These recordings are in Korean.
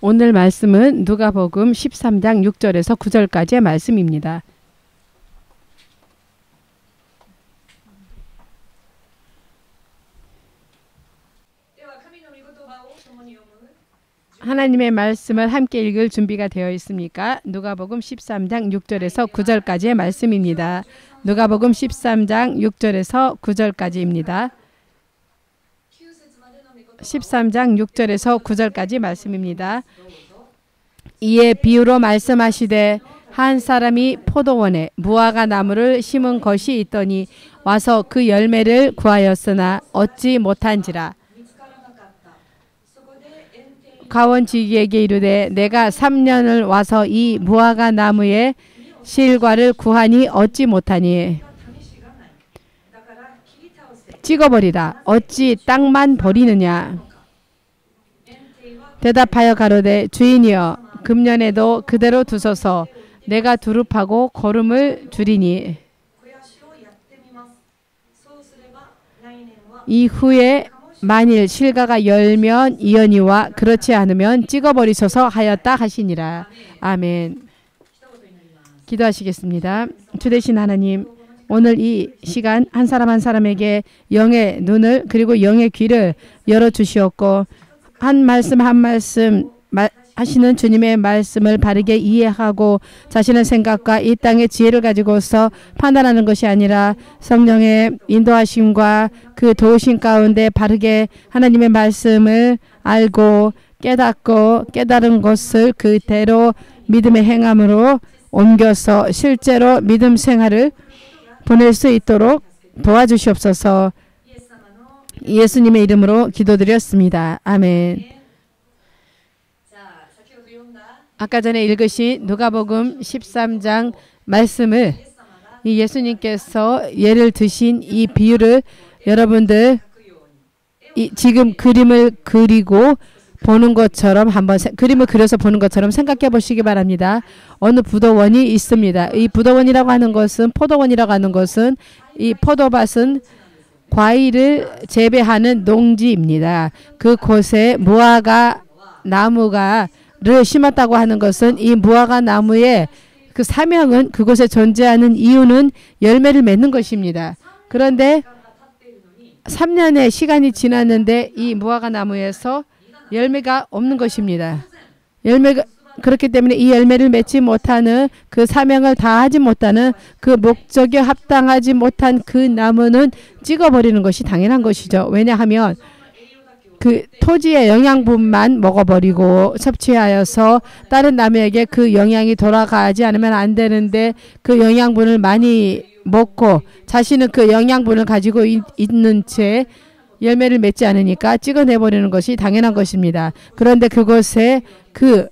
오늘 말씀은 누가복음 13장 6절에서 9절까지의 말씀입니다. 하나님의 말씀을 함께 읽을 준비가 되어 있습니까? 누가복음 13장 6절에서 9절까지의 말씀입니다. 누가복음 13장 6절에서 9절까지입니다. 13장 6절에서 9절까지 말씀입니다. 이에 비유로 말씀하시되 한 사람이 포도원에 무화과 나무를 심은 것이 있더니 와서 그 열매를 구하였으나 얻지 못한지라. 가원지기에게 이르되 내가 3년을 와서 이 무화과 나무의 실과를 구하니 얻지 못하니 찍어버리라. 어찌 땅만 버리느냐. 대답하여 가로되 주인이여 금년에도 그대로 두소서. 내가 두릅하고 거름을 줄이니 이후에 만일 실과가 열면 이언이와 그렇지 않으면 찍어버리소서 하였다 하시니라. 아멘. 기도하시겠습니다. 주 되신 하나님, 오늘 이 시간 한 사람 한 사람에게 영의 눈을 그리고 영의 귀를 열어주시옵고 한 말씀 한 말씀 하시는 주님의 말씀을 바르게 이해하고 자신의 생각과 이 땅의 지혜를 가지고서 판단하는 것이 아니라 성령의 인도하심과 그 도우심 가운데 바르게 하나님의 말씀을 알고 깨닫고 깨달은 것을 그대로 믿음의 행함으로 옮겨서 실제로 믿음 생활을 보낼 수 있도록 도와주시옵소서. 예수님의 이름으로 기도드렸습니다. 아멘. 아까 전에 읽으신 누가복음 13장 말씀을 이 예수님께서 예를 드신 이 비유를 여러분들 지금 그림을 그리고 보는 것처럼 한번 그림을 그려서 보는 것처럼 생각해 보시기 바랍니다. 어느 부도원이 있습니다. 이 부도원이라고 하는 것은 포도원이라고 하는 것은 이 포도밭은 과일을 재배하는 농지입니다. 그곳에 무화과 나무가를 심었다고 하는 것은 이 무화과 나무의 그 사명은 그곳에 존재하는 이유는 열매를 맺는 것입니다. 그런데 3년의 시간이 지났는데 이 무화과 나무에서 열매가 없는 것입니다. 열매가 그렇기 때문에 이 열매를 맺지 못하는 그 사명을 다하지 못하는 그 목적에 합당하지 못한 그 나무는 찍어버리는 것이 당연한 것이죠. 왜냐하면 그 토지의 영양분만 먹어버리고 섭취하여서 다른 나무에게 그 영양이 돌아가지 않으면 안 되는데 그 영양분을 많이 먹고 자신은 그 영양분을 가지고 있는 채 열매를 맺지 않으니까 찍어내버리는 것이 당연한 것입니다. 그런데 그곳에 그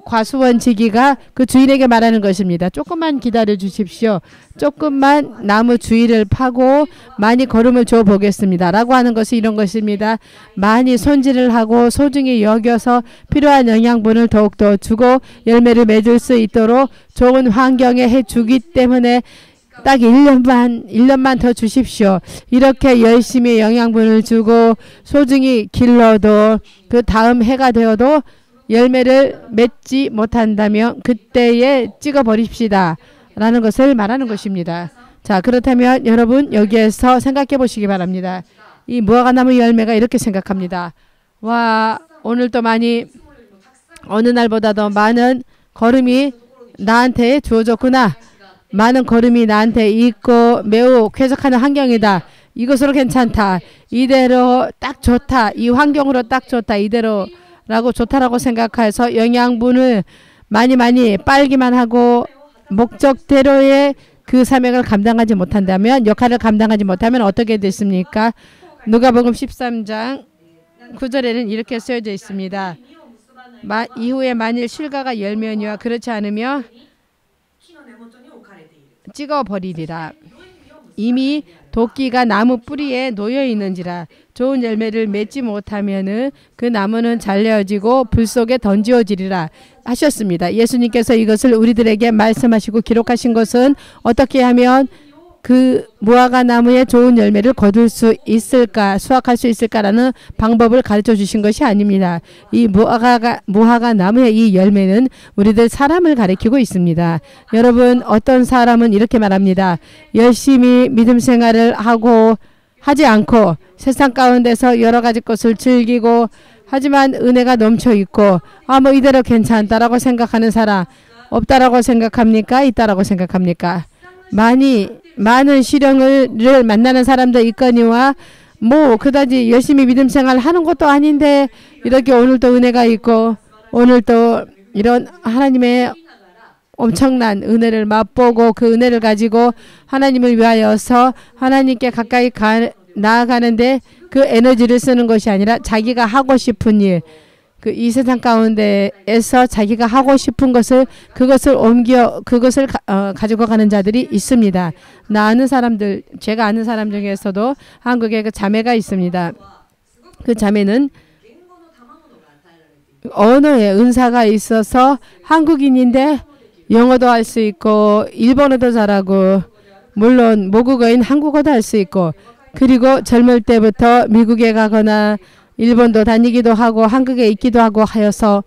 과수원지기가 그 주인에게 말하는 것입니다. 조금만 기다려 주십시오. 조금만 나무 주위를 파고 많이 거름을 줘 보겠습니다. 라고 하는 것이 이런 것입니다. 많이 손질을 하고 소중히 여겨서 필요한 영양분을 더욱더 주고 열매를 맺을 수 있도록 좋은 환경에 해주기 때문에 딱 1년만 더 주십시오. 이렇게 열심히 영양분을 주고 소중히 길러도 그 다음 해가 되어도 열매를 맺지 못한다면 그때에 찍어버립시다. 라는 것을 말하는 것입니다. 자, 그렇다면 여러분 여기에서 생각해 보시기 바랍니다. 이 무화과나무 열매가 이렇게 생각합니다. 와, 오늘 또 많이 어느 날보다 더 많은 거름이 나한테 주어졌구나. 많은 거름이 나한테 있고 매우 쾌적한 환경이다. 이것으로 괜찮다. 이대로 딱 좋다. 이 환경으로 딱 좋다. 이대로 라고 좋다라고 생각해서 영양분을 많이 빨기만 하고 목적대로의 그 사명을 감당하지 못한다면 역할을 감당하지 못하면 어떻게 됐습니까? 누가복음 13장 9절에는 이렇게 쓰여져 있습니다. 이후에 만일 실과가 열면이와 그렇지 않으면 찍어버리리라. 이미 도끼가 나무 뿌리에 놓여 있는지라. 좋은 열매를 맺지 못하면은 그 나무는 잘려지고 불 속에 던지어지리라 하셨습니다. 예수님께서 이것을 우리들에게 말씀하시고 기록하신 것은 어떻게 하면 그 무화과 나무의 좋은 열매를 거둘 수 있을까, 수확할 수 있을까라는 방법을 가르쳐 주신 것이 아닙니다. 이 무화과 나무의 이 열매는 우리들 사람을 가리키고 있습니다. 여러분, 어떤 사람은 이렇게 말합니다. 열심히 믿음 생활을 하지 않고 세상 가운데서 여러 가지 것을 즐기고 하지만 은혜가 넘쳐 있고 뭐 이대로 괜찮다라고 생각하는 사람 없다라고 생각합니까? 있다라고 생각합니까? 많은 시련을 만나는 사람도 있거니와 그다지 열심히 믿음 생활 하는 것도 아닌데 이렇게 오늘도 은혜가 있고 오늘도 이런 하나님의 엄청난 은혜를 맛보고 그 은혜를 가지고 하나님을 위하여서 하나님께 가까이 나아가는데 그 에너지를 쓰는 것이 아니라 자기가 하고 싶은 일, 이 세상 가운데에서 자기가 하고 싶은 그것을 가지고 가는 자들이 있습니다. 제가 아는 사람 중에서도 한국에 그 자매가 있습니다. 그 자매는 언어에 은사가 있어서 한국인인데 영어도 할 수 있고 일본어도 잘하고 물론 모국어인 한국어도 할 수 있고 그리고 젊을 때부터 미국에 가거나 일본도 다니기도 하고 한국에 있기도 하고 하여서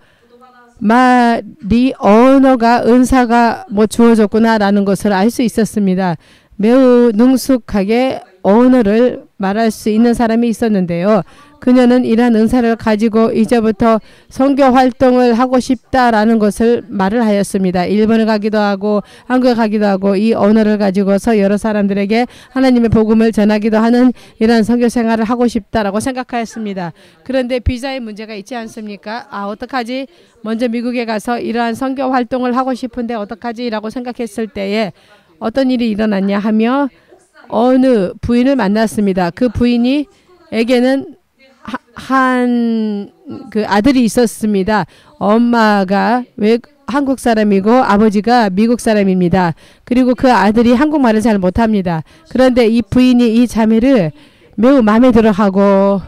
언어가 은사가 주어졌구나라는 것을 알 수 있었습니다. 매우 능숙하게 언어를 말할 수 있는 사람이 있었는데요. 그녀는 이러한 은사를 가지고 이제부터 선교 활동을 하고 싶다라는 것을 말을 하였습니다. 일본에 가기도 하고 한국에 가기도 하고 이 언어를 가지고서 여러 사람들에게 하나님의 복음을 전하기도 하는 이러한 선교 생활을 하고 싶다라고 생각하였습니다. 그런데 비자의 문제가 있지 않습니까? 어떡하지? 먼저 미국에 가서 이러한 선교 활동을 하고 싶은데 어떡하지? 라고 생각했을 때에 어떤 일이 일어났냐 하며 어느 부인을 만났습니다. 그 부인에게는 그 아들이 있었습니다. 엄마가 한국 사람이고 아버지가 미국 사람입니다. 그리고 그 아들이 한국말을 잘 못합니다. 그런데 이 부인이 이 자매를 매우 마음에 들어하고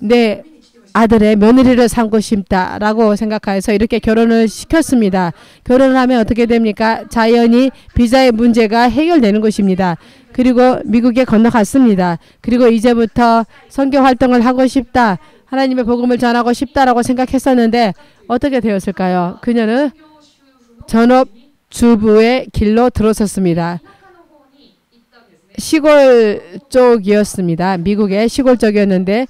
내 아들의 며느리를 삼고 싶다라고 생각해서 이렇게 결혼을 시켰습니다. 결혼을 하면 어떻게 됩니까? 자연히 비자의 문제가 해결되는 것입니다. 그리고 미국에 건너갔습니다. 그리고 이제부터 선교 활동을 하고 싶다. 하나님의 복음을 전하고 싶다라고 생각했었는데 어떻게 되었을까요? 그녀는 전업주부의 길로 들어섰습니다. 시골 쪽이었습니다. 미국의 시골 쪽이었는데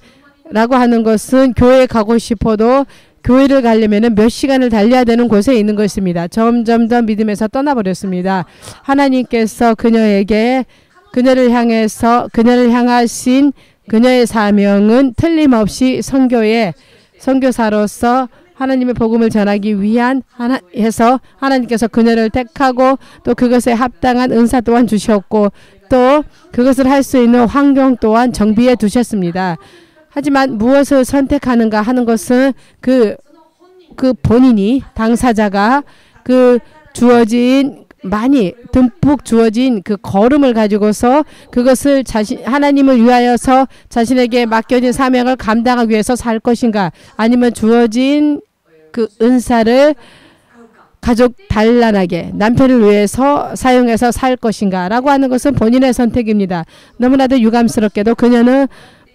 라고 하는 것은 교회에 가고 싶어도 교회를 가려면 몇 시간을 달려야 되는 곳에 있는 것입니다. 점점 더 믿음에서 떠나버렸습니다. 하나님께서 그녀를 향하신 그녀의 사명은 틀림없이 선교사로서 하나님의 복음을 전하기 위한 해서 하나님께서 그녀를 택하고 또 그것에 합당한 은사 또한 주셨고 또 그것을 할 수 있는 환경 또한 정비해 두셨습니다. 하지만 무엇을 선택하는가 하는 것은 그 본인이 당사자가 그 많이 듬뿍 주어진 그 걸음을 가지고서 그것을 하나님을 위하여서 자신에게 맡겨진 사명을 감당하기 위해서 살 것인가 아니면 주어진 그 은사를 가족 단란하게 남편을 위해서 사용해서 살 것인가 라고 하는 것은 본인의 선택입니다. 너무나도 유감스럽게도 그녀는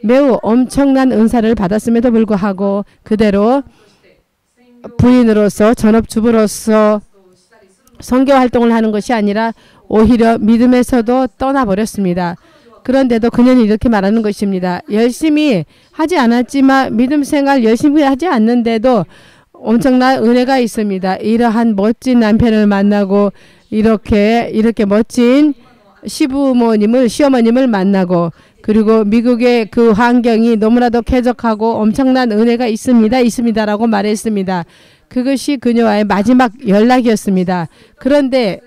매우 엄청난 은사를 받았음에도 불구하고 그대로 부인으로서 전업주부로서 선교 활동을 하는 것이 아니라 오히려 믿음에서도 떠나버렸습니다. 그런데도 그녀는 이렇게 말하는 것입니다. 열심히 하지 않았지만 믿음 생활 열심히 하지 않는데도 엄청난 은혜가 있습니다. 이러한 멋진 남편을 만나고 이렇게 멋진 시어머님을 만나고 그리고 미국의 그 환경이 너무나도 쾌적하고 엄청난 은혜가 있습니다라고 말했습니다. 그것이 그녀와의 마지막 연락이었습니다. 그런데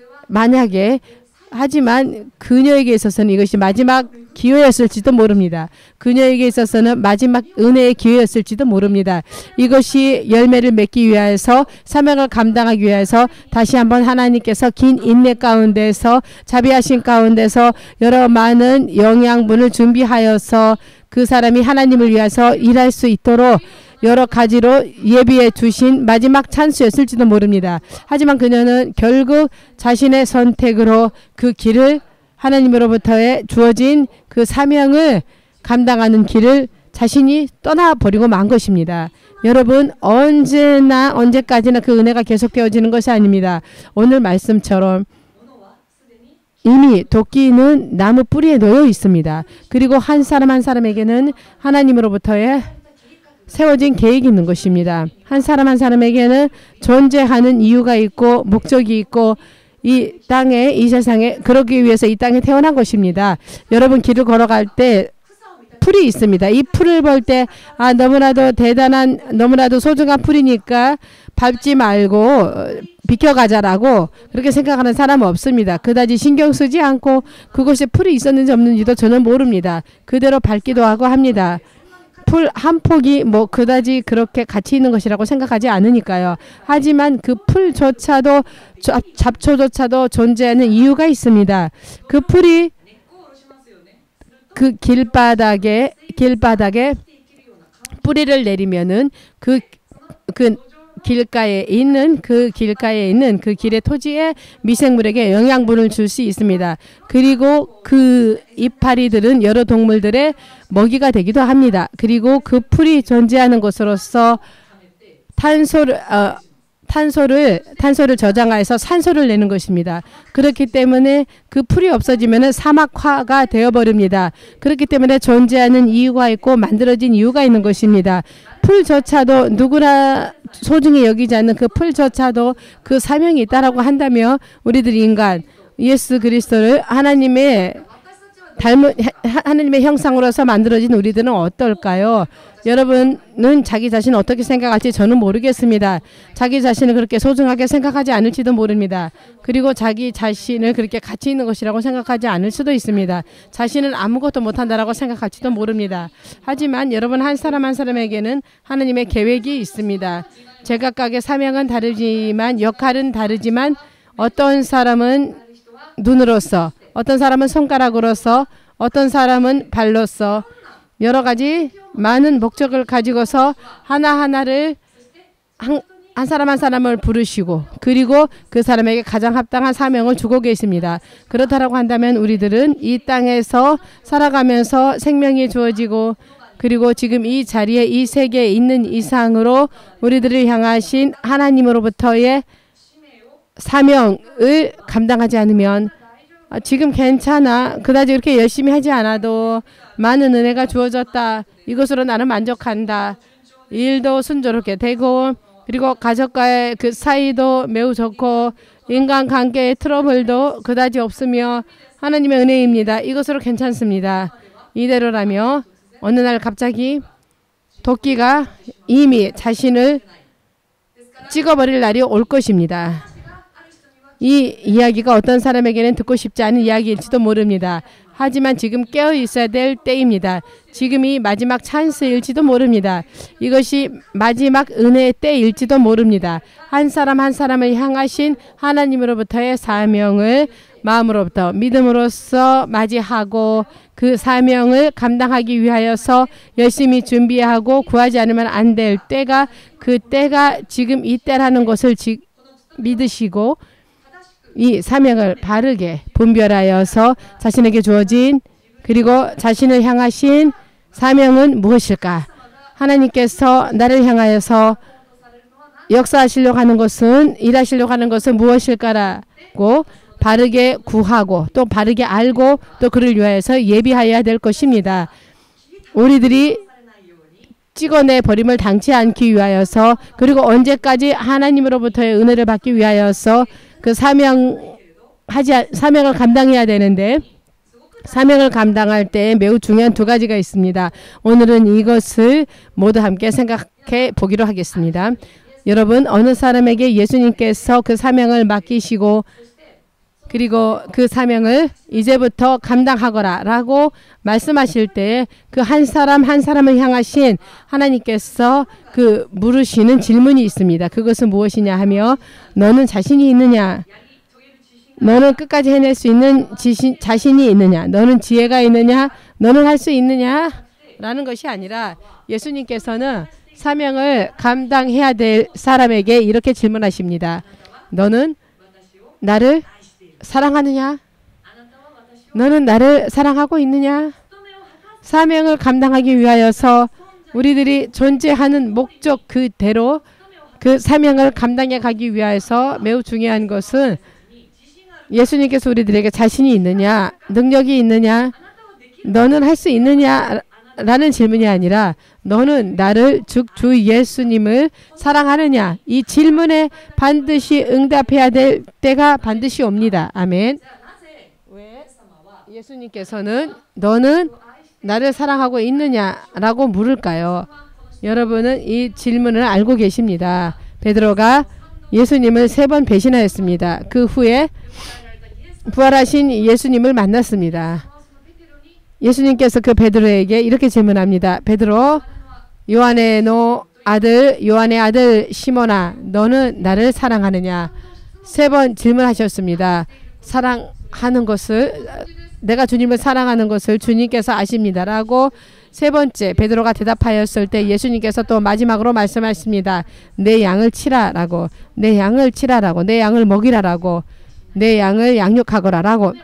하지만 그녀에게 있어서는 이것이 마지막 기회였을지도 모릅니다. 그녀에게 있어서는 마지막 은혜의 기회였을지도 모릅니다. 이것이 열매를 맺기 위해서 사명을 감당하기 위해서 다시 한번 하나님께서 긴 인내 가운데서 자비하신 가운데서 여러 많은 영양분을 준비하여서 그 사람이 하나님을 위해서 일할 수 있도록 여러 가지로 예비해 주신 마지막 찬스였을지도 모릅니다. 하지만 그녀는 결국 자신의 선택으로 그 길을 하나님으로부터의 주어진 그 사명을 감당하는 길을 자신이 떠나버리고 만 것입니다. 여러분 언제나 언제까지나 그 은혜가 계속되어지는 것이 아닙니다. 오늘 말씀처럼 이미 도끼는 나무 뿌리에 놓여 있습니다. 그리고 한 사람 한 사람에게는 하나님으로부터의 세워진 계획이 있는 것입니다. 한 사람 한 사람에게는 존재하는 이유가 있고 목적이 있고 이 땅에 이 세상에 그러기 위해서 이 땅에 태어난 것입니다. 여러분 길을 걸어갈 때 풀이 있습니다. 이 풀을 볼 때 너무나도 대단한 너무나도 소중한 풀이니까 밟지 말고 비켜가자라고 그렇게 생각하는 사람은 없습니다. 그다지 신경 쓰지 않고 그곳에 풀이 있었는지 없는지도 저는 모릅니다. 그대로 밟기도 하고 합니다. 풀 한 폭이 뭐 그다지 그렇게 가치 있는 것이라고 생각하지 않으니까요. 하지만 그 풀조차도 잡초조차도 존재하는 이유가 있습니다. 그 풀이 그 길바닥에 뿌리를 내리면은 그 길가에 있는 그 길의 토지에 미생물에게 영양분을 줄 수 있습니다. 그리고 그 이파리들은 여러 동물들의 먹이가 되기도 합니다. 그리고 그 풀이 존재하는 것으로서 탄소를 저장하여서 산소를 내는 것입니다. 그렇기 때문에 그 풀이 없어지면 사막화가 되어버립니다. 그렇기 때문에 존재하는 이유가 있고 만들어진 이유가 있는 것입니다. 풀조차도 누구나 소중히 여기지 않는 그 풀조차도 그 사명이 있다라고 한다면 우리들 인간 예수 그리스도를 하나님의 형상으로서 만들어진 우리들은 어떨까요? 여러분은 자기 자신을 어떻게 생각할지 저는 모르겠습니다. 자기 자신을 그렇게 소중하게 생각하지 않을지도 모릅니다. 그리고 자기 자신을 그렇게 가치 있는 것이라고 생각하지 않을 수도 있습니다. 자신은 아무것도 못한다라고 생각할지도 모릅니다. 하지만 여러분 한 사람 한 사람에게는 하나님의 계획이 있습니다. 제각각의 사명은 다르지만 역할은 다르지만 어떤 사람은 눈으로서 어떤 사람은 손가락으로서 어떤 사람은 발로서 여러 가지 많은 목적을 가지고서 하나하나를 한 사람 한 사람을 부르시고 그리고 그 사람에게 가장 합당한 사명을 주고 계십니다. 그렇다라고 한다면 우리들은 이 땅에서 살아가면서 생명이 주어지고 그리고 지금 이 자리에 이 세계에 있는 이상으로 우리들을 향하신 하나님으로부터의 사명을 감당하지 않으면 지금 괜찮아. 그다지 그렇게 열심히 하지 않아도 많은 은혜가 주어졌다. 이것으로 나는 만족한다. 일도 순조롭게 되고 그리고 가족과의 그 사이도 매우 좋고 인간관계의 트러블도 그다지 없으며 하나님의 은혜입니다. 이것으로 괜찮습니다. 이대로라며 어느 날 갑자기 도끼가 이미 자신을 찍어버릴 날이 올 것입니다. 이 이야기가 어떤 사람에게는 듣고 싶지 않은 이야기일지도 모릅니다. 하지만 지금 깨어 있어야 될 때입니다. 지금이 마지막 찬스일지도 모릅니다. 이것이 마지막 은혜의 때일지도 모릅니다. 한 사람 한 사람을 향하신 하나님으로부터의 사명을 마음으로부터 믿음으로써 맞이하고 그 사명을 감당하기 위하여서 열심히 준비하고 구하지 않으면 안 될 때가 그 때가 지금 이 때라는 것을 믿으시고 이 사명을 바르게 분별하여서 자신에게 주어진 그리고 자신을 향하신 사명은 무엇일까? 하나님께서 나를 향하여서 역사하시려고 하는 것은 일하시려고 하는 것은 무엇일까라고 바르게 구하고 또 바르게 알고 또 그를 위하여서 예비하여야 될 것입니다. 우리들이 찍어내 버림을 당치 않기 위하여서 그리고 언제까지 하나님으로부터의 은혜를 받기 위하여서 그 사명을 감당해야 되는데 사명을 감당할 때 매우 중요한 두 가지가 있습니다. 오늘은 이것을 모두 함께 생각해 보기로 하겠습니다. 여러분 어느 사람에게 예수님께서 그 사명을 맡기시고 그리고 그 사명을 이제부터 감당하거라 라고 말씀하실 때 그 한 사람 한 사람을 향하신 하나님께서 그 물으시는 질문이 있습니다. 그것은 무엇이냐 하며 너는 자신이 있느냐? 너는 끝까지 해낼 수 있는 자신이 있느냐? 너는 지혜가 있느냐? 너는 할 수 있느냐? 라는 것이 아니라 예수님께서는 사명을 감당해야 될 사람에게 이렇게 질문하십니다. 너는 나를 사랑하느냐? 너는 나를 사랑하고 있느냐? 사명을 감당하기 위하여서 우리들이 존재하는 목적 그대로 그 사명을 감당해 가기 위해서 매우 중요한 것은 예수님께서 우리들에게 자신이 있느냐, 능력이 있느냐, 너는 할 수 있느냐 라는 질문이 아니라 너는 나를 즉 주 예수님을 사랑하느냐, 이 질문에 반드시 응답해야 될 때가 반드시 옵니다. 아멘. 왜 예수님께서는 너는 나를 사랑하고 있느냐라고 물을까요? 여러분은 이 질문을 알고 계십니다. 베드로가 예수님을 3번 배신하였습니다. 그 후에 부활하신 예수님을 만났습니다. 예수님께서 그 베드로에게 이렇게 질문합니다. 베드로, 요한의 아들 시몬아, 너는 나를 사랑하느냐? 3번 질문하셨습니다. 사랑하는 것을, 내가 주님을 사랑하는 것을 주님께서 아십니다라고 3번째 베드로가 대답하였을 때 예수님께서 또 마지막으로 말씀하십니다. 내 양을 치라라고, 내 양을 치라라고, 내 양을 먹이라라고, 내 양을 양육하거라라고.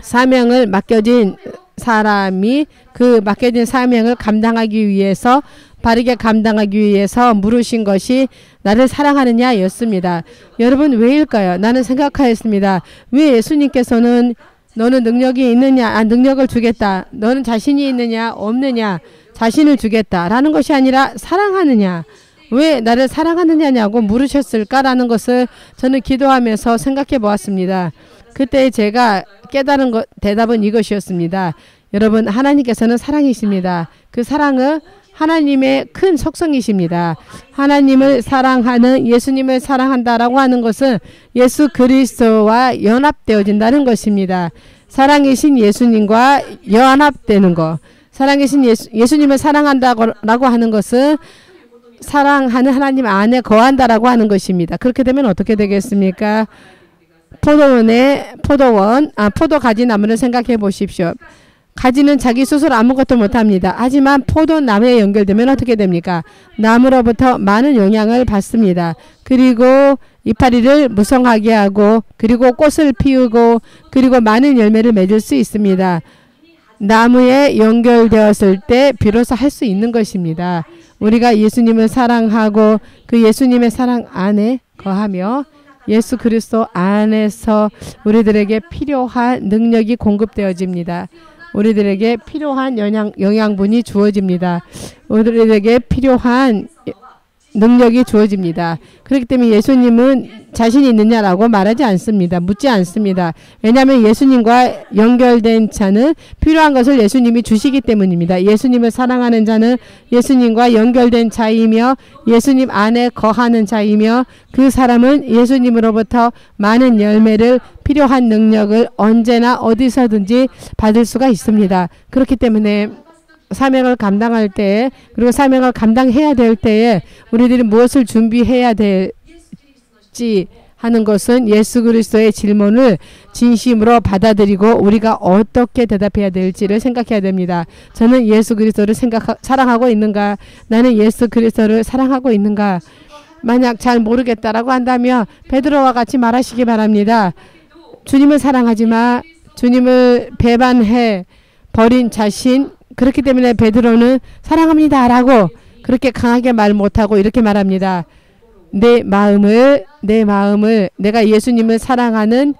사명을 맡겨진 사람이 그 맡겨진 사명을 감당하기 위해서, 바르게 감당하기 위해서 물으신 것이 나를 사랑하느냐 였습니다. 여러분 왜일까요? 나는 생각하였습니다. 왜 예수님께서는 너는 능력이 있느냐, 능력을 주겠다, 너는 자신이 있느냐 없느냐, 자신을 주겠다 라는 것이 아니라 사랑하느냐, 왜 나를 사랑하느냐고 물으셨을까라는 것을 저는 기도하면서 생각해 보았습니다. 그때 제가 깨달은 대답은 이것이었습니다. 여러분, 하나님께서는 사랑이십니다. 그 사랑은 하나님의 큰 속성이십니다. 하나님을 사랑하는, 예수님을 사랑한다라고 하는 것은 예수 그리스도와 연합되어진다는 것입니다. 사랑이신 예수님과 연합되는 것. 사랑이신 예수님을 사랑한다고 하는 것은 사랑하는 하나님 안에 거한다라고 하는 것입니다. 그렇게 되면 어떻게 되겠습니까? 포도 가지 나무를 생각해 보십시오. 가지는 자기 스스로 아무것도 못합니다. 하지만 포도나무에 연결되면 어떻게 됩니까? 나무로부터 많은 영향을 받습니다. 그리고 이파리를 무성하게 하고, 그리고 꽃을 피우고, 그리고 많은 열매를 맺을 수 있습니다. 나무에 연결되었을 때 비로소 할 수 있는 것입니다. 우리가 예수님을 사랑하고 그 예수님의 사랑 안에 거하며 예수 그리스도 안에서 우리들에게 필요한 능력이 공급되어집니다. 우리들에게 필요한 영양분이 주어집니다. 우리들에게 필요한 능력이 주어집니다. 그렇기 때문에 예수님은 자신이 있느냐라고 말하지 않습니다. 묻지 않습니다. 왜냐하면 예수님과 연결된 자는 필요한 것을 예수님이 주시기 때문입니다. 예수님을 사랑하는 자는 예수님과 연결된 자이며 예수님 안에 거하는 자이며 그 사람은 예수님으로부터 많은 열매를, 필요한 능력을 언제나 어디서든지 받을 수가 있습니다. 그렇기 때문에 사명을 감당할 때, 그리고 사명을 감당해야 될 때에 우리들이 무엇을 준비해야 될지 하는 것은 예수 그리스도의 질문을 진심으로 받아들이고 우리가 어떻게 대답해야 될지를 생각해야 됩니다. 저는 예수 그리스도를 사랑하고 있는가? 나는 예수 그리스도를 사랑하고 있는가? 만약 잘 모르겠다라고 한다면 베드로와 같이 말하시기 바랍니다. 주님을 사랑하지 마. 주님을 배반해 버린 자신. 그렇기 때문에 베드로는 사랑합니다 라고 그렇게 강하게 말 못하고 이렇게 말합니다. 내 마음을 내가 예수님을 사랑하는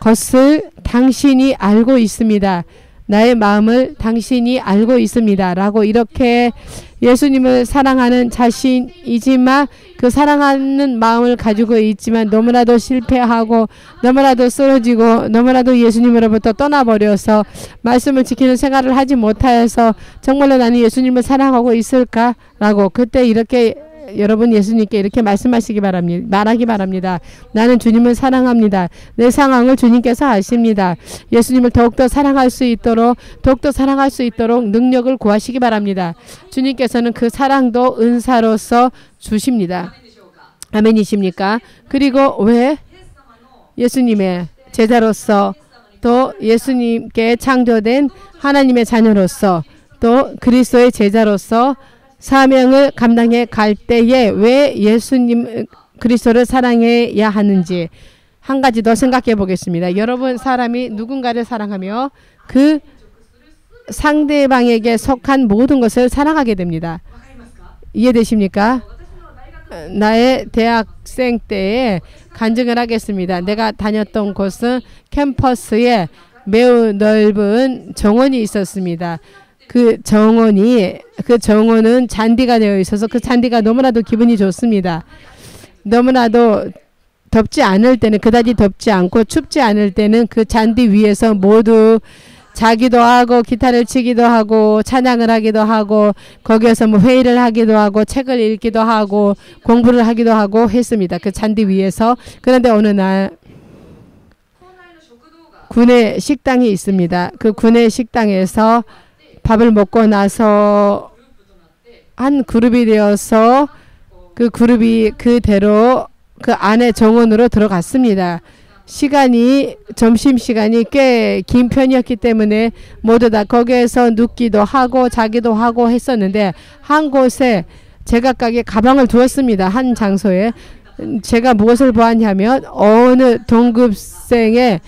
것을 당신이 알고 있습니다. 나의 마음을 당신이 알고 있습니다 라고 이렇게 예수님을 사랑하는 자신이지만 그 사랑하는 마음을 가지고 있지만 너무나도 실패하고 너무나도 쓰러지고 너무나도 예수님으로부터 떠나버려서 말씀을 지키는 생활을 하지 못하여서 정말로 나는 예수님을 사랑하고 있을까라고 그때 이렇게 여러분 예수님께 이렇게 말씀하시기 바랍니다. 말하기 바랍니다. 나는 주님을 사랑합니다. 내 상황을 주님께서 아십니다. 예수님을 더욱더 사랑할 수 있도록 능력을 구하시기 바랍니다. 주님께서는 그 사랑도 은사로서 주십니다. 아멘이십니까? 그리고 왜 예수님의 제자로서 또 예수님께 창조된 하나님의 자녀로서 또 그리스도의 제자로서 사명을 감당해 갈 때에 왜 예수님 그리스도를 사랑해야 하는지 한 가지 더 생각해 보겠습니다. 여러분 사람이 누군가를 사랑하며 그 상대방에게 속한 모든 것을 사랑하게 됩니다. 이해되십니까? 나의 대학생 때에 간증을 하겠습니다. 내가 다녔던 곳은 캠퍼스에 매우 넓은 정원이 있었습니다. 그 정원은 잔디가 되어 있어서 그 잔디가 너무나도 기분이 좋습니다. 너무나도 덥지 않을 때는 그다지 덥지 않고 춥지 않을 때는 그 잔디 위에서 모두 자기도 하고 기타를 치기도 하고 찬양을 하기도 하고 거기에서 뭐 회의를 하기도 하고 책을 읽기도 하고 공부를 하기도 하고 했습니다. 그 잔디 위에서. 그런데 어느 날 군의 식당이 있습니다. 그 군의 식당에서 밥을 먹고 나서 한 그룹이 되어서 그 그룹이 그대로 그 안에 정원으로 들어갔습니다. 점심시간이 꽤 긴 편이었기 때문에 모두 다 거기에서 눕기도 하고 자기도 하고 했었는데 한 곳에 제각각의 가방을 두었습니다. 한 장소에. 제가 무엇을 보았냐면 어느 동급생의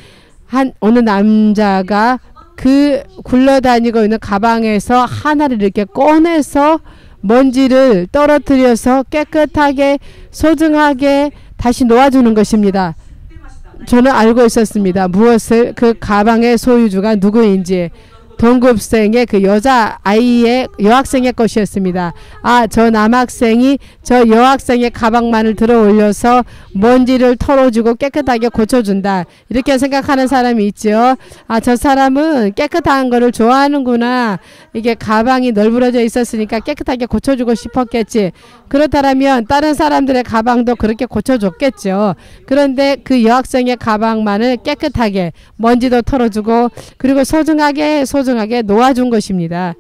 어느 남자가 그 굴러다니고 있는 가방에서 하나를 이렇게 꺼내서 먼지를 떨어뜨려서 깨끗하게 소중하게 다시 놓아주는 것입니다. 저는 알고 있었습니다. 무엇을 그 가방의 소유주가 누구인지. 동급생의 그 여학생의 것이었습니다. 저 남학생이 저 여학생의 가방만을 들어 올려서 먼지를 털어주고 깨끗하게 고쳐준다. 이렇게 생각하는 사람이 있죠. 저 사람은 깨끗한 거를 좋아하는구나. 이게 가방이 널브러져 있었으니까 깨끗하게 고쳐주고 싶었겠지. 그렇다면 다른 사람들의 가방도 그렇게 고쳐줬겠죠. 그런데 그 여학생의 가방만을 깨끗하게 먼지도 털어주고 그리고 소중하게 놓아준 것입니다.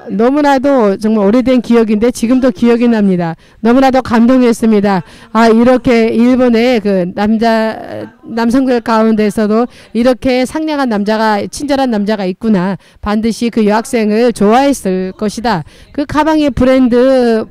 너무나도 정말 오래된 기억인데 지금도 기억이 납니다. 너무나도 감동했습니다. 이렇게 일본의 그 남성들 가운데서도 이렇게 상냥한 남자가, 친절한 남자가 있구나. 반드시 그 여학생을 좋아했을 것이다. 그 가방의 브랜드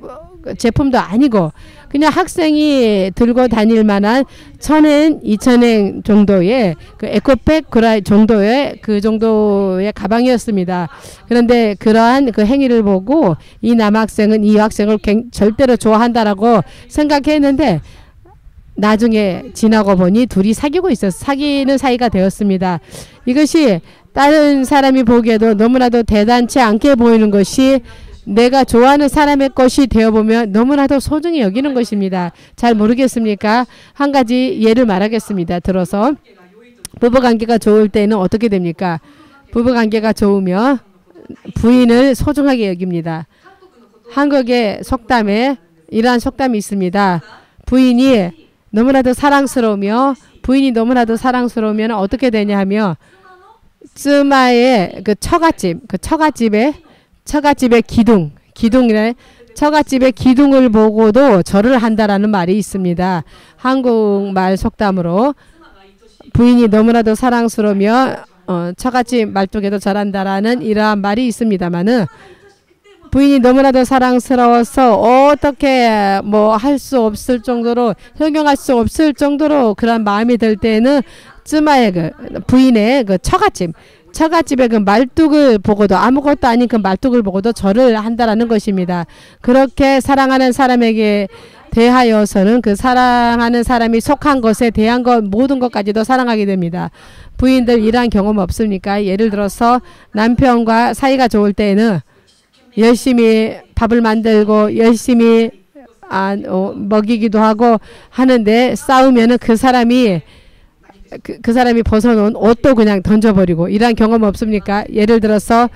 제품도 아니고 그냥 학생이 들고 다닐 만한 1,000엔, 2,000엔 정도의 그 에코백 정도의 그 정도의 가방이었습니다. 그런데 그러한 그 행위를 보고 이 남학생은 이 여학생을 절대로 좋아한다라고 생각했는데 나중에 지나고 보니 둘이 사귀는 사이가 되었습니다. 이것이 다른 사람이 보기에도 너무나도 대단치 않게 보이는 것이 내가 좋아하는 사람의 것이 되어보면 너무나도 소중히 여기는 것입니다. 잘 모르겠습니까? 한 가지 예를 말하겠습니다. 들어서 부부관계가 좋을 때는 어떻게 됩니까? 부부관계가 좋으면 부인을 소중하게 여깁니다. 한국의 속담에 이러한 속담이 있습니다. 부인이 너무나도 사랑스러우면 어떻게 되냐 하면 쯔마의 그 처갓집의 기둥을 보고도 절을 한다라는 말이 있습니다. 한국말 속담으로 부인이 너무나도 사랑스러우면 처갓집 말뚝에도 절한다라는 이러한 말이 있습니다만은 부인이 너무나도 사랑스러워서 어떻게 할 수 없을 정도로 형용할 수 없을 정도로 그런 마음이 들 때는 쯔마의 부인의 처갓집의 그 말뚝을 보고도 아무것도 아닌 그 말뚝을 보고도 절을 한다라는 것입니다. 그렇게 사랑하는 사람에게 대하여서는 그 사랑하는 사람이 속한 것에 대한 모든 것까지도 사랑하게 됩니다. 부인들 이러한 경험 없습니까? 예를 들어서 남편과 사이가 좋을 때에는 열심히 밥을 만들고 열심히 먹이기도 하고 하는데 싸우면은 그 사람이 벗어놓은 옷도 그냥 던져버리고 이러한 경험 없습니까? 예를 들어서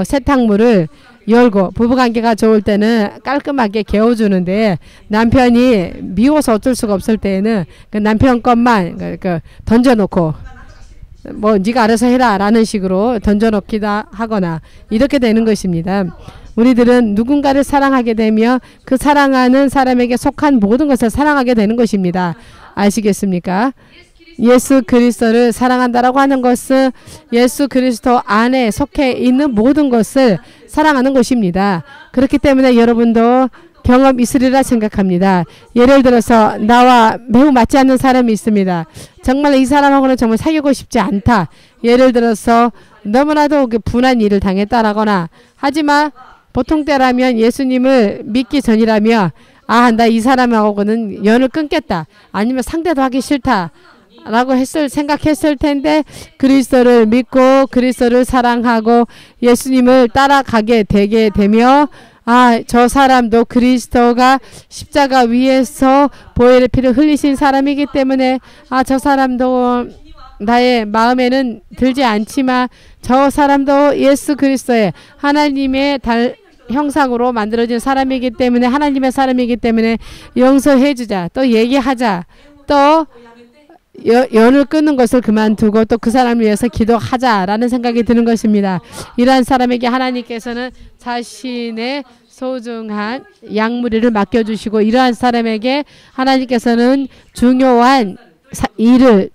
세탁물을 열고 부부관계가 좋을 때는 깔끔하게 개어주는데 남편이 미워서 어쩔 수가 없을 때에는 그 남편 것만 던져놓고 네가 알아서 해라 라는 식으로 던져놓기도 하거나 이렇게 되는 것입니다. 우리들은 누군가를 사랑하게 되며 그 사랑하는 사람에게 속한 모든 것을 사랑하게 되는 것입니다. 아시겠습니까? 예수 그리스도를 사랑한다라고 하는 것은 예수 그리스도 안에 속해 있는 모든 것을 사랑하는 것입니다. 그렇기 때문에 여러분도 경험 있으리라 생각합니다. 예를 들어서 나와 매우 맞지 않는 사람이 있습니다. 정말 이 사람하고는 정말 사귀고 싶지 않다. 예를 들어서 너무나도 분한 일을 당했다라거나 하지만 보통 때라면 예수님을 믿기 전이라면 아, 나 이 사람하고는 연을 끊겠다. 아니면 상대도 하기 싫다. 라고 생각했을 텐데 그리스도를 믿고 그리스도를 사랑하고 예수님을 따라가게 되게 되며 아, 저 사람도 그리스도가 십자가 위에서 보혈의 피를 흘리신 사람이기 때문에 아, 저 사람도 나의 마음에는 들지 않지만 저 사람도 예수 그리스도의 하나님의 형상으로 만들어진 사람이기 때문에 하나님의 사람이기 때문에 용서해주자. 또 얘기하자. 또 연을 끊는 것을 그만두고 또 그 사람을 위해서 기도하자라는 생각이 드는 것입니다. 이러한 사람에게 하나님께서는 자신의 소중한 양무리를 맡겨주시고 이러한 사람에게 하나님께서는 중요한 일을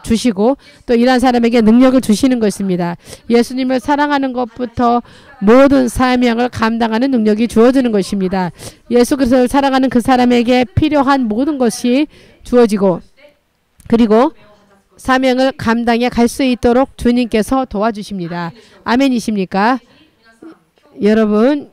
주시고 또 이러한 사람에게 능력을 주시는 것입니다. 예수님을 사랑하는 것부터 모든 사명을 감당하는 능력이 주어지는 것입니다. 예수 그리스도를 사랑하는 그 사람에게 필요한 모든 것이 주어지고 그리고 사명을 감당해 갈 수 있도록 주님께서 도와주십니다. 아멘이십니까? 여러분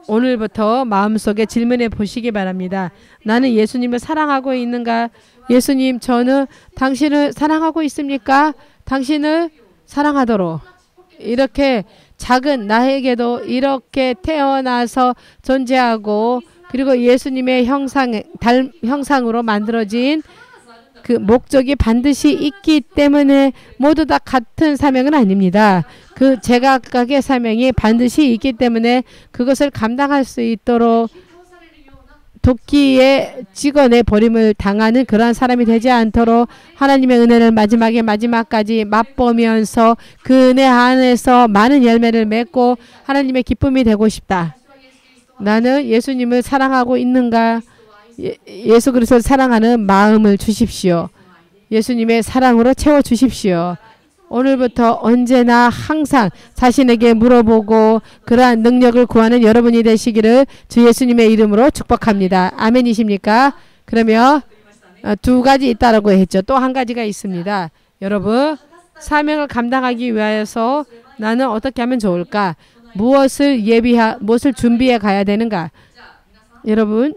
오늘부터 마음속에 질문해 보시기 바랍니다. 나는 예수님을 사랑하고 있는가? 예수님 저는 당신을 사랑하고 있습니까? 당신을 사랑하도록 이렇게 작은 나에게도 이렇게 태어나서 존재하고 그리고 예수님의 형상으로 만들어진 그 목적이 반드시 있기 때문에 모두 다 같은 사명은 아닙니다. 그 제각각의 사명이 반드시 있기 때문에 그것을 감당할 수 있도록 도끼에 찍어내 버림을 당하는 그러한 사람이 되지 않도록 하나님의 은혜를 마지막까지 맛보면서 그 은혜 안에서 많은 열매를 맺고 하나님의 기쁨이 되고 싶다. 나는 예수님을 사랑하고 있는가? 예수 그리스도를 사랑하는 마음을 주십시오. 예수님의 사랑으로 채워주십시오. 오늘부터 언제나 항상 자신에게 물어보고 그러한 능력을 구하는 여러분이 되시기를 주 예수님의 이름으로 축복합니다. 아멘이십니까? 그러면 두 가지 있다라고 했죠. 또 한 가지가 있습니다. 여러분 사명을 감당하기 위해서 나는 어떻게 하면 좋을까? 무엇을 준비해 가야 되는가? 여러분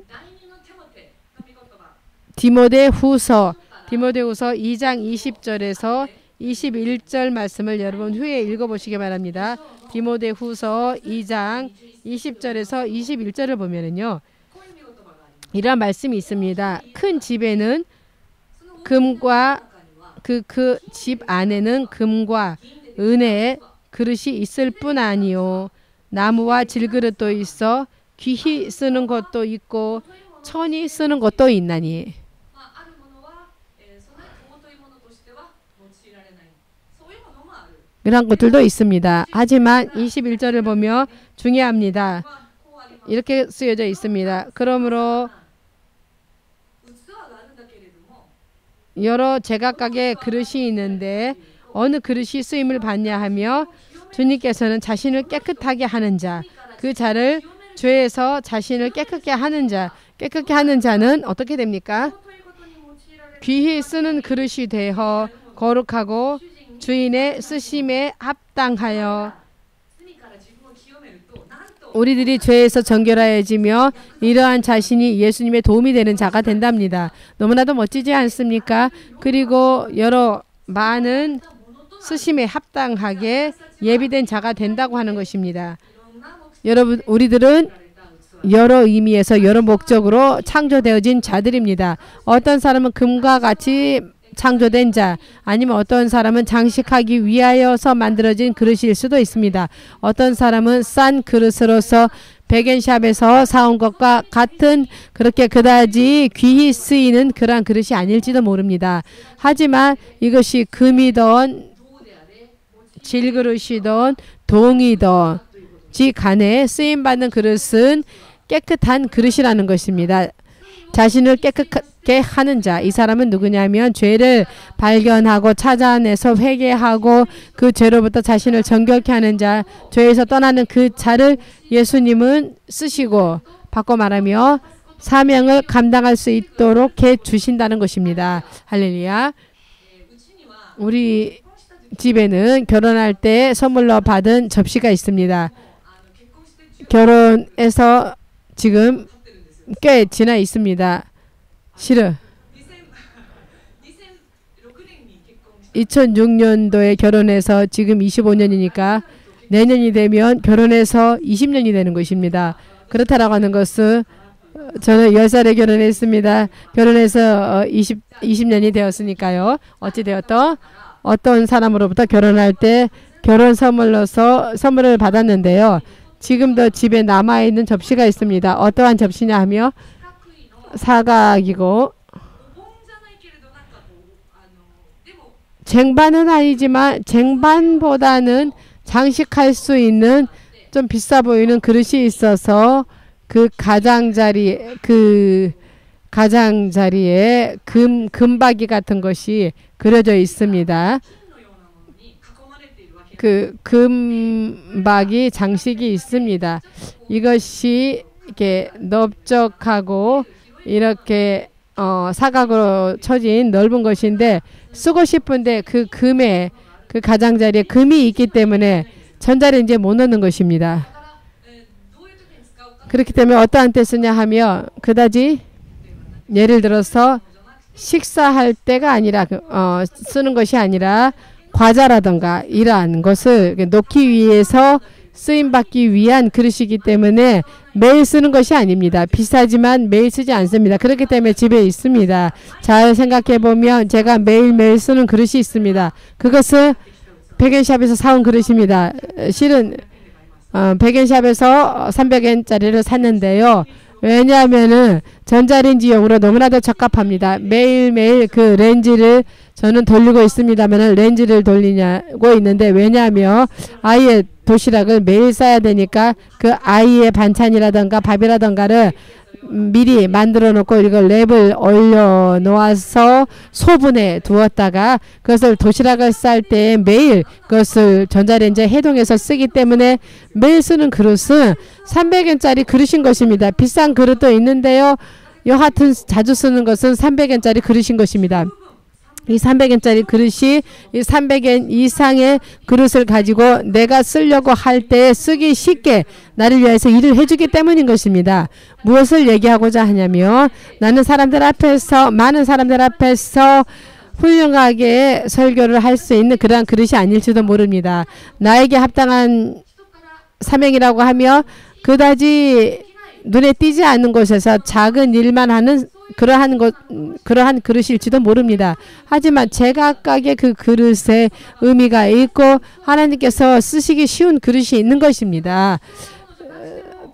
디모데후서 2장 20절에서 21절 말씀을 여러분 후에 읽어보시기 바랍니다. 디모데후서 2장 20절에서 21절을 보면은요. 이러한 말씀이 있습니다. 큰 집에는 금과 그 집 안에는 금과 은혜의 그릇이 있을 뿐 아니요. 나무와 질그릇도 있어 귀히 쓰는 것도 있고 천이 쓰는 것도 있나니. 이런 것들도 있습니다. 하지만 21절을 보면 중요합니다. 이렇게 쓰여져 있습니다. 그러므로 여러 제각각의 그릇이 있는데 어느 그릇이 쓰임을 받냐 하며 주님께서는 자신을 깨끗하게 하는 자, 그 자를 죄에서 자신을 깨끗게 하는 자는 어떻게 됩니까? 귀히 쓰는 그릇이 되어 거룩하고 주인의 쓰심에 합당하여 우리들이 죄에서 정결하여지며 이러한 자신이 예수님의 도움이 되는 자가 된답니다. 너무나도 멋지지 않습니까? 그리고 여러 많은 쓰심에 합당하게 예비된 자가 된다고 하는 것입니다. 여러분 우리들은 여러 의미에서 여러 목적으로 창조되어진 자들입니다. 어떤 사람은 금과 같이 창조된 자, 아니면 어떤 사람은 장식하기 위하여서 만들어진 그릇일 수도 있습니다. 어떤 사람은 싼 그릇으로서 백엔샵에서 사온 것과 같은 그렇게 그다지 귀히 쓰이는 그러한 그릇이 아닐지도 모릅니다. 하지만 이것이 금이든 질그릇이든 동이든 지 간에 쓰임받는 그릇은 깨끗한 그릇이라는 것입니다. 자신을 받게 하는 자. 이 사람은 누구냐면 죄를 발견하고 찾아내서 회개하고 그 죄로부터 자신을 정결케 하는 자, 죄에서 떠나는 그 자를 예수님은 쓰시고 바꿔 말하며 사명을 감당할 수 있도록 해 주신다는 것입니다. 할렐루야. 우리 집에는 결혼할 때 선물로 받은 접시가 있습니다. 결혼해서 지금 꽤 지나 있습니다. 실은 2006년도에 결혼해서 지금 25년이니까 내년이 되면 결혼해서 20년이 되는 것입니다. 그렇다라고 하는 것은 저는 10살에 결혼했습니다. 결혼해서 20년이 되었으니까요. 어찌되었던 어떤 사람으로부터 결혼할 때 결혼 선물로서 선물을 받았는데요. 지금도 집에 남아있는 접시가 있습니다. 어떠한 접시냐 하며 사각이고 쟁반은 아니지만 쟁반보다는 장식할 수 있는 좀 비싸 보이는 그릇이 있어서 그 가장자리에 금박이 같은 것이 그려져 있습니다. 그 금박이 장식이 있습니다. 이것이 이렇게 넓적하고 이렇게 사각으로 쳐진 넓은 것인데 쓰고 싶은데 그 금에 그 가장자리에 금이 있기 때문에 전자레인지에 못 넣는 것입니다. 그렇기 때문에 어떠한 때 쓰냐 하며 그다지 예를 들어서 식사할 때가 아니라 쓰는 것이 아니라 과자라든가 이러한 것을 놓기 위해서 쓰임받기 위한 그릇이기 때문에 매일 쓰는 것이 아닙니다. 비싸지만 매일 쓰지 않습니다. 그렇기 때문에 집에 있습니다. 잘 생각해보면 제가 매일매일 쓰는 그릇이 있습니다. 그것은 백엔샵에서 사온 그릇입니다. 실은 백엔샵에서 300엔짜리를 샀는데요. 왜냐하면은 전자레인지용으로 너무나도 적합합니다. 매일매일 그 렌즈를 저는 돌리고 있습니다만 렌즈를 돌리고 있는데 왜냐하면 아이의 도시락을 매일 싸야 되니까 그 아이의 반찬이라던가 밥이라던가를 미리 만들어 놓고 이걸 랩을 올려 놓아서 소분해 두었다가 그것을 도시락을 쌀 때 매일 그것을 전자레인지에 해동해서 쓰기 때문에 매일 쓰는 그릇은 300엔짜리 그릇인 것입니다. 비싼 그릇도 있는데요. 여하튼 자주 쓰는 것은 300엔짜리 그릇인 것입니다. 이 300엔짜리 그릇이 이 300엔 이상의 그릇을 가지고 내가 쓰려고 할 때 쓰기 쉽게 나를 위해서 일을 해주기 때문인 것입니다. 무엇을 얘기하고자 하냐면 나는 사람들 앞에서 많은 사람들 앞에서 훌륭하게 설교를 할 수 있는 그러한 그릇이 아닐지도 모릅니다. 나에게 합당한 사명이라고 하며 그다지 눈에 띄지 않는 곳에서 작은 일만 하는 그러한 그릇일지도 모릅니다. 하지만 제각각의 그 그릇에 의미가 있고 하나님께서 쓰시기 쉬운 그릇이 있는 것입니다.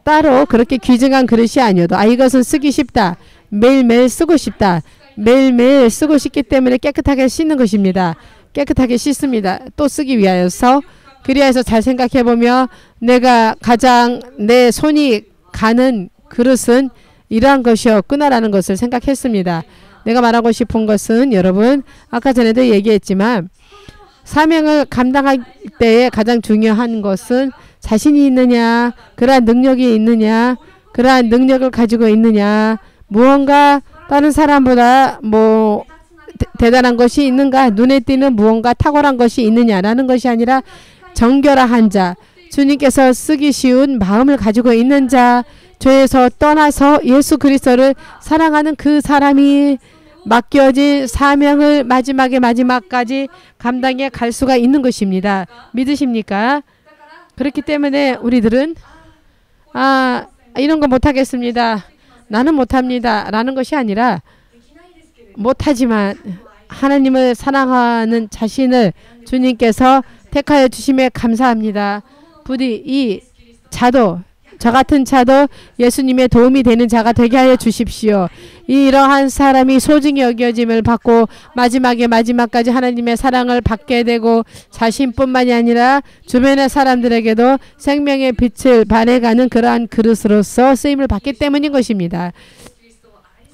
따로 그렇게 귀중한 그릇이 아니어도 이것은 쓰기 쉽다. 매일매일 쓰고 싶다. 매일매일 쓰고 싶기 때문에 깨끗하게 씻는 것입니다. 깨끗하게 씻습니다. 또 쓰기 위하여서 그리하여서 잘 생각해보면 내가 가장 내 손이 가는 그릇은 이러한 것이었구나라는 것을 생각했습니다. 내가 말하고 싶은 것은 여러분 아까 전에도 얘기했지만 사명을 감당할 때에 가장 중요한 것은 자신이 있느냐, 그러한 능력이 있느냐, 그러한 능력을 가지고 있느냐, 무언가 다른 사람보다 대단한 것이 있는가, 눈에 띄는 무언가 탁월한 것이 있느냐라는 것이 아니라 정결한 자, 주님께서 쓰기 쉬운 마음을 가지고 있는 자, 죄에서 떠나서 예수 그리스도를 사랑하는 그 사람이 맡겨진 사명을 마지막까지 감당해 갈 수가 있는 것입니다. 믿으십니까? 그렇기 때문에 우리들은 이런 거 못하겠습니다. 나는 못합니다. 라는 것이 아니라 못하지만 하나님을 사랑하는 자신을 주님께서 택하여 주심에 감사합니다. 부디 이 자도 저 같은 자도 예수님의 도움이 되는 자가 되게 하여 주십시오. 이러한 사람이 소중히 여겨짐을 받고 마지막까지 하나님의 사랑을 받게 되고 자신뿐만이 아니라 주변의 사람들에게도 생명의 빛을 발해가는 그러한 그릇으로서 쓰임을 받기 때문인 것입니다.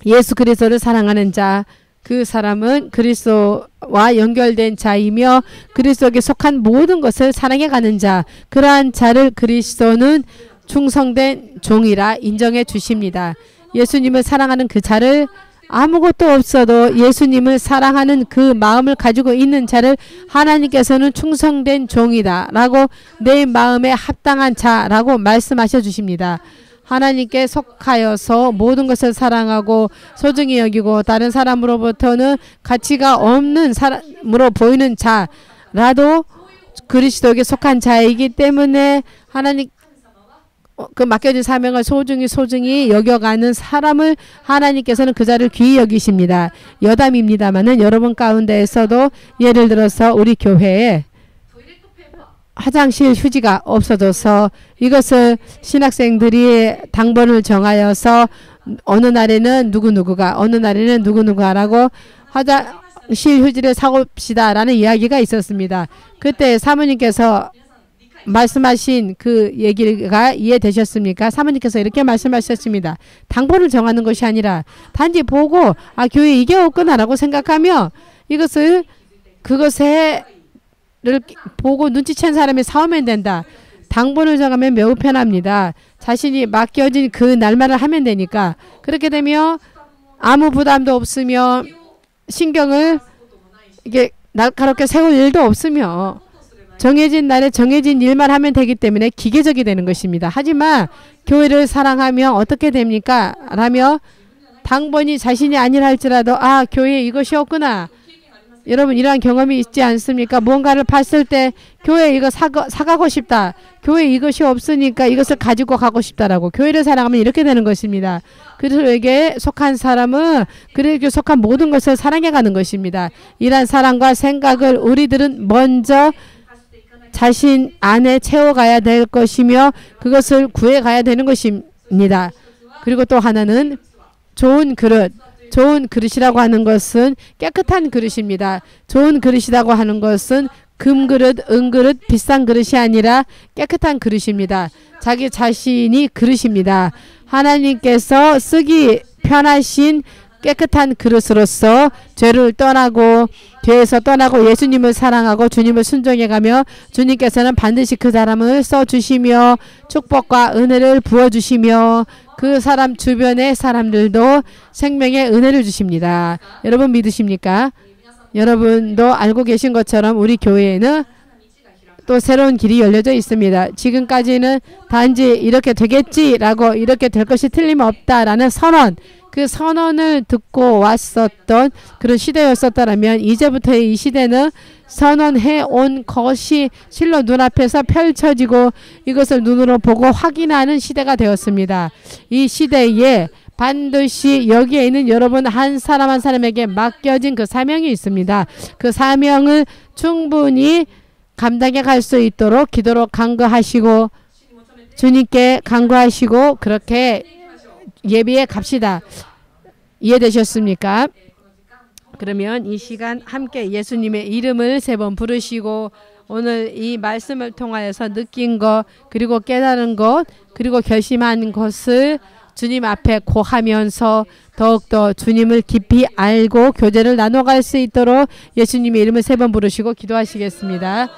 예수 그리스도를 사랑하는 자, 그 사람은 그리스도와 연결된 자이며 그리스도에게 속한 모든 것을 사랑해가는 자, 그러한 자를 그리스도는 충성된 종이라 인정해 주십니다. 예수님을 사랑하는 그 자를, 아무것도 없어도 예수님을 사랑하는 그 마음을 가지고 있는 자를 하나님께서는 충성된 종이다 라고, 내 마음에 합당한 자라고 말씀하셔 주십니다. 하나님께 속하여서 모든 것을 사랑하고 소중히 여기고 다른 사람으로부터는 가치가 없는 사람으로 보이는 자라도 그리스도에게 속한 자이기 때문에 하나님 그 맡겨진 사명을 소중히 여겨가는 사람을 하나님께서는 그 자를 귀히 여기십니다. 여담입니다만은 여러분 가운데에서도 예를 들어서 우리 교회에 화장실 휴지가 없어져서 이것을 신학생들이 당번을 정하여서 어느 날에는 누구누구가 어느 날에는 누구누구하라고 화장실 휴지를 사옵시다 라는 이야기가 있었습니다. 그때 사모님께서 말씀하신 그 얘기가 이해되셨습니까? 사모님께서 이렇게 말씀하셨습니다. 당번을 정하는 것이 아니라 단지 보고 교회에 이게 없구나 라고 생각하며 그것을 보고 눈치챈 사람이 사오면 된다. 당번을 정하면 매우 편합니다. 자신이 맡겨진 그 날만을 하면 되니까. 그렇게 되면 아무 부담도 없으며 신경을 이게 날카롭게 세울 일도 없으며 정해진 날에 정해진 일만 하면 되기 때문에 기계적이 되는 것입니다. 하지만 교회를 사랑하며 어떻게 됩니까? 라며 당번이 자신이 아니라 할지라도 교회에 이것이 없구나. 여러분 이러한 경험이 있지 않습니까? 무언가를 봤을 때 교회에 이거 사가고 싶다. 교회에 이것이 없으니까 이것을 가지고 가고 싶다라고. 교회를 사랑하면 이렇게 되는 것입니다. 그리스도에게 속한 사람은 그에게 속한 모든 것을 사랑해가는 것입니다. 이러한 사랑과 생각을 우리들은 먼저 자신 안에 채워가야 될 것이며 그것을 구해가야 되는 것입니다. 그리고 또 하나는 좋은 그릇. 좋은 그릇이라고 하는 것은 깨끗한 그릇입니다. 좋은 그릇이라고 하는 것은 금그릇, 은그릇, 비싼 그릇이 아니라 깨끗한 그릇입니다. 자기 자신이 그릇입니다. 하나님께서 쓰기 편하신 깨끗한 그릇으로서 죄를 떠나고 죄에서 떠나고 예수님을 사랑하고 주님을 순종해가며 주님께서는 반드시 그 사람을 써주시며 축복과 은혜를 부어주시며 그 사람 주변의 사람들도 생명의 은혜를 주십니다. 여러분 믿으십니까? 여러분도 알고 계신 것처럼 우리 교회에는 또 새로운 길이 열려져 있습니다. 지금까지는 단지 이렇게 되겠지라고 이렇게 될 것이 틀림없다라는 선언, 그 선언을 듣고 왔었던 그런 시대였었다면 이제부터의 이 시대는 선언해 온 것이 실로 눈앞에서 펼쳐지고 이것을 눈으로 보고 확인하는 시대가 되었습니다. 이 시대에 반드시 여기에 있는 여러분 한 사람 한 사람에게 맡겨진 그 사명이 있습니다. 그 사명을 충분히 감당해 갈 수 있도록 기도로 간구하시고 주님께 간구하시고 그렇게 예비해 갑시다. 이해되셨습니까? 그러면 이 시간 함께 예수님의 이름을 3번 부르시고 오늘 이 말씀을 통하여서 느낀 것 그리고 깨달은 것 그리고 결심한 것을 주님 앞에 고하면서 더욱더 주님을 깊이 알고 교제를 나눠갈 수 있도록 예수님의 이름을 3번 부르시고 기도하시겠습니다.